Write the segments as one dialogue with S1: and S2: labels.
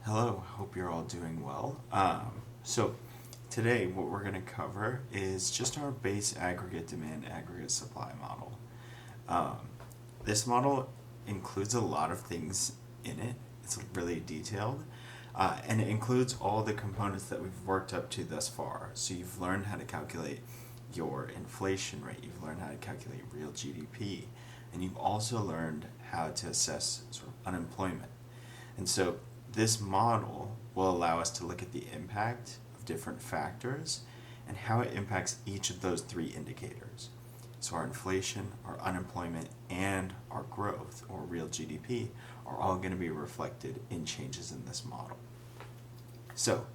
S1: Hello, hope you're all doing well. So today what we're going to cover is just our base aggregate demand aggregate supply model. Um, this model includes a lot of things in it. It's really detailed. And it includes all the components that we've worked up to thus far. So you've learned how to calculate your inflation rate, you've learned how to calculate real GDP, and you've also learned how to assess sort of unemployment. And so this model will allow us to look at the impact of different factors and how it impacts each of those three indicators. So our inflation, our unemployment, and our growth, or real GDP, are all going to be reflected in changes in this model. So,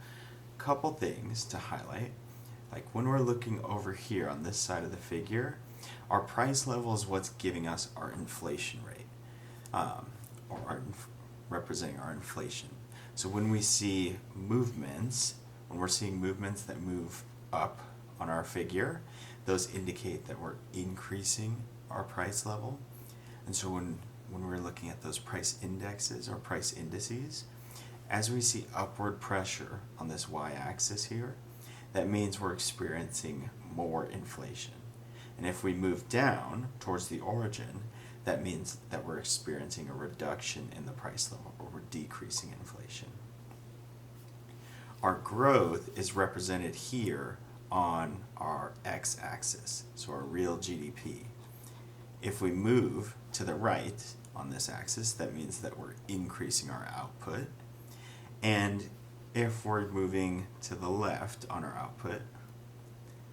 S1: a couple things to highlight. Like when we're looking over here on this side of the figure, our price level is what's giving us our inflation rate, or representing our inflation. So when we see movements, when we're seeing movements that move up on our figure, those indicate that we're increasing our price level. And so when we're looking at those price indexes or price indices, as we see upward pressure on this y-axis here, that means we're experiencing more inflation. And if we move down towards the origin, that means that we're experiencing a reduction in the price level, or we're decreasing inflation. Our growth is represented here on our x-axis, so our real GDP. If we move to the right on this axis, that means that we're increasing our output. And if we're moving to the left on our output,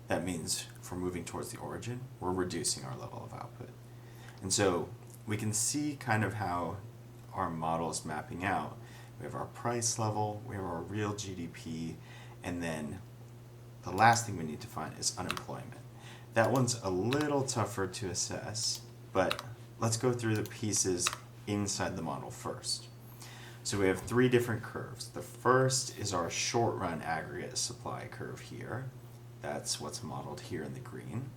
S1: that means if we're moving towards the origin, we're reducing our level of output. And so we can see kind of how our model is mapping out. We have our price level, we have our real GDP, and then the last thing we need to find is unemployment. That one's a little tougher to assess, but let's go through the pieces inside the model first. So we have three different curves. The first is our short run aggregate supply curve here. That's what's modeled here in the green.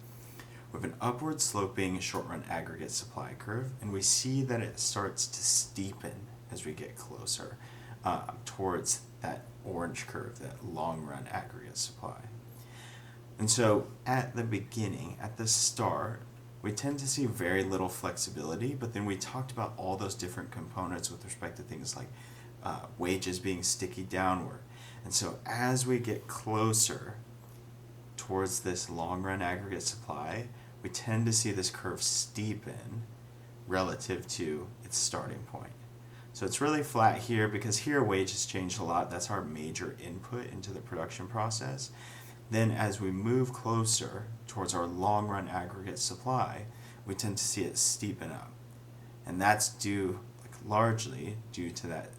S1: We have an upward sloping short run aggregate supply curve, and we see that it starts to steepen as we get closer towards that orange curve, that long run aggregate supply. And so at the beginning, at the start, we tend to see very little flexibility, but then we talked about all those different components with respect to things like wages being sticky downward. And so as we get closer towards this long run aggregate supply, we tend to see this curve steepen relative to its starting point. So it's really flat here because here wages change a lot. That's our major input into the production process. Then as we move closer towards our long run aggregate supply, we tend to see it steepen up. And that's due, largely due to that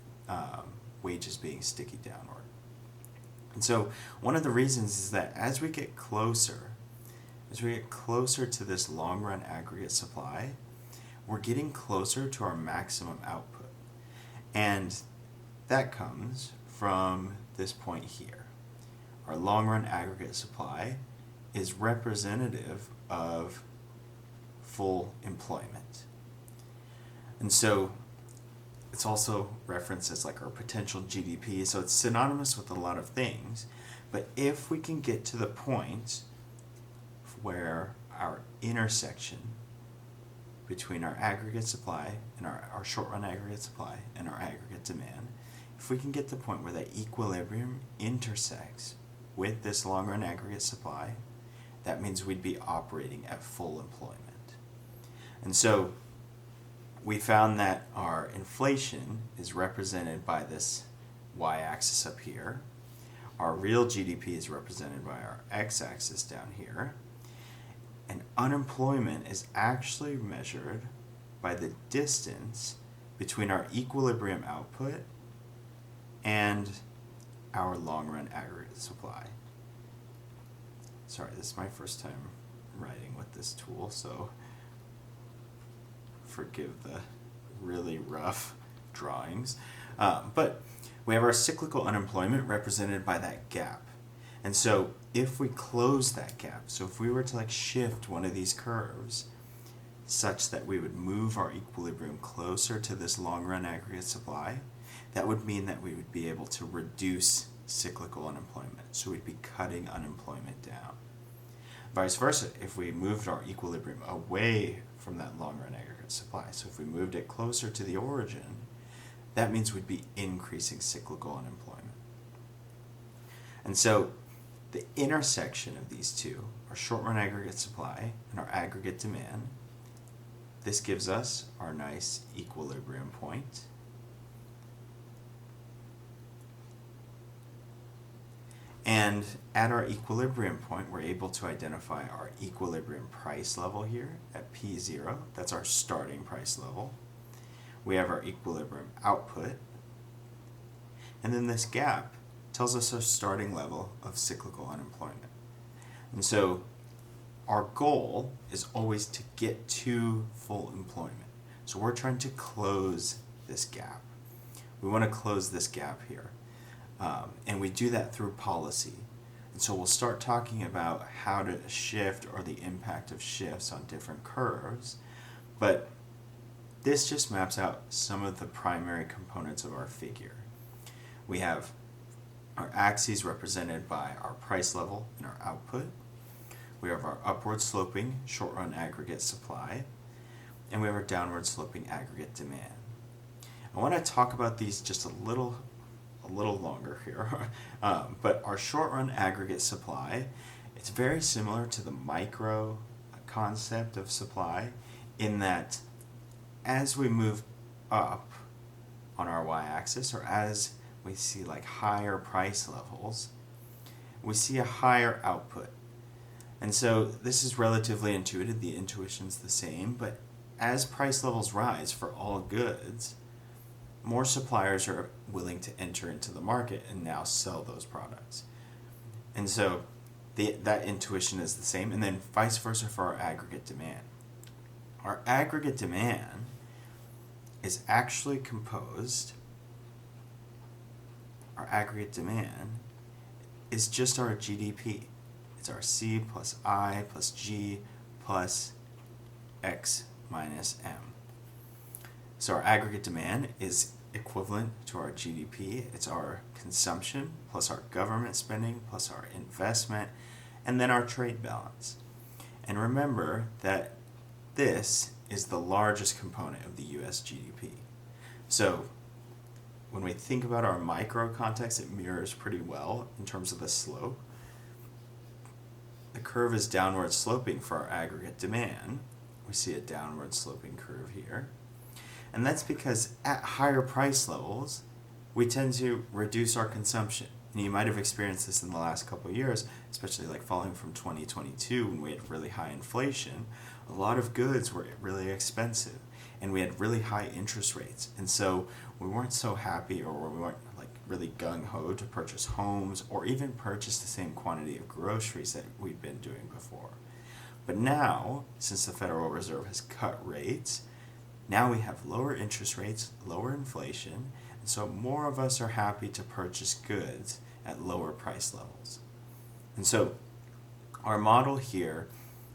S1: wages being sticky downward. And so one of the reasons is that as we get closer to this long run aggregate supply, we're getting closer to our maximum output. And that comes from this point here. Our long run aggregate supply is representative of full employment. And so it's also referenced as like our potential GDP, so it's synonymous with a lot of things. But if we can get to the point where our intersection between our aggregate supply and our short run aggregate supply and our aggregate demand, if we can get to the point where that equilibrium intersects with this long run aggregate supply, that means we'd be operating at full employment. And so we found that our inflation is represented by this y-axis up here. Our real GDP is represented by our x-axis down here. And unemployment is actually measured by the distance between our equilibrium output and our long-run aggregate supply. Sorry, this is my first time writing with this tool, so forgive the really rough drawings. But we have our cyclical unemployment represented by that gap. And so if we close that gap, so if we were to shift one of these curves such that we would move our equilibrium closer to this long run aggregate supply, that would mean that we would be able to reduce cyclical unemployment. So we'd be cutting unemployment down. Vice versa, if we moved our equilibrium away from that long-run aggregate supply, so if we moved it closer to the origin, that means we'd be increasing cyclical unemployment. And so the intersection of these two, our short-run aggregate supply and our aggregate demand, this gives us our nice equilibrium point. And at our equilibrium point, we're able to identify our equilibrium price level here at P0. That's our starting price level. We have our equilibrium output. And then this gap tells us our starting level of cyclical unemployment. And so our goal is always to get to full employment. So we're trying to close this gap. We want to close this gap here. And we do that through policy. And so we'll start talking about how to shift or the impact of shifts on different curves. But this just maps out some of the primary components of our figure. We have our axes represented by our price level and our output. We have our upward sloping short-run aggregate supply. And we have our downward sloping aggregate demand. I want to talk about these just a little longer here. But our short-run aggregate supply, it's very similar to the micro concept of supply in that as we move up on our y-axis, or as we see like higher price levels, we see a higher output. And so this is relatively intuitive, the intuition's the same, but as price levels rise for all goods, more suppliers are willing to enter into the market and now sell those products. And so that intuition is the same, and then vice versa for our aggregate demand. Our aggregate demand is actually composed, our aggregate demand is just our GDP. It's our C plus I plus G plus X minus M. So our aggregate demand is equivalent to our GDP. It's our consumption plus our government spending plus our investment and then our trade balance. And remember that this is the largest component of the US GDP. So when we think about our micro context, it mirrors pretty well in terms of the slope. The curve is downward sloping for our aggregate demand. We see a downward sloping curve here. And that's because at higher price levels, we tend to reduce our consumption. And you might have experienced this in the last couple of years, especially like falling from 2022 when we had really high inflation. A lot of goods were really expensive and we had really high interest rates. And so we weren't so happy, or we weren't like really gung-ho to purchase homes or even purchase the same quantity of groceries that we'd been doing before. But now, since the Federal Reserve has cut rates, now we have lower interest rates, lower inflation, and so more of us are happy to purchase goods at lower price levels. And so our model here,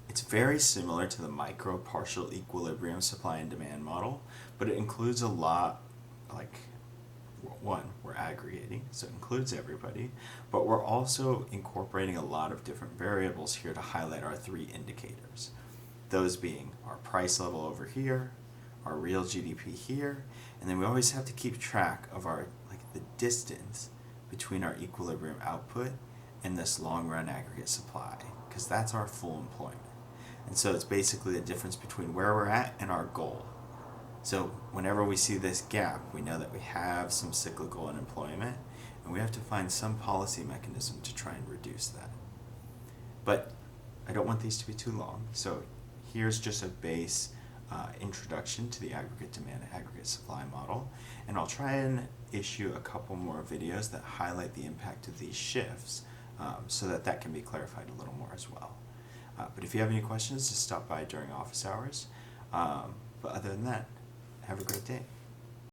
S1: it's very similar to the micro partial equilibrium supply and demand model, but it includes a lot, like one, we're aggregating, so it includes everybody, but we're also incorporating a lot of different variables here to highlight our three indicators. Those being our price level over here, our real GDP here, and then we always have to keep track of our the distance between our equilibrium output and this long run aggregate supply, because that's our full employment. And so it's basically the difference between where we're at and our goal. So whenever we see this gap, we know that we have some cyclical unemployment, and we have to find some policy mechanism to try and reduce that. But I don't want these to be too long, so here's just a base introduction to the aggregate demand and aggregate supply model, and I'll try and issue a couple more videos that highlight the impact of these shifts so that can be clarified a little more as well. But if you have any questions, just stop by during office hours. But other than that, have a great day.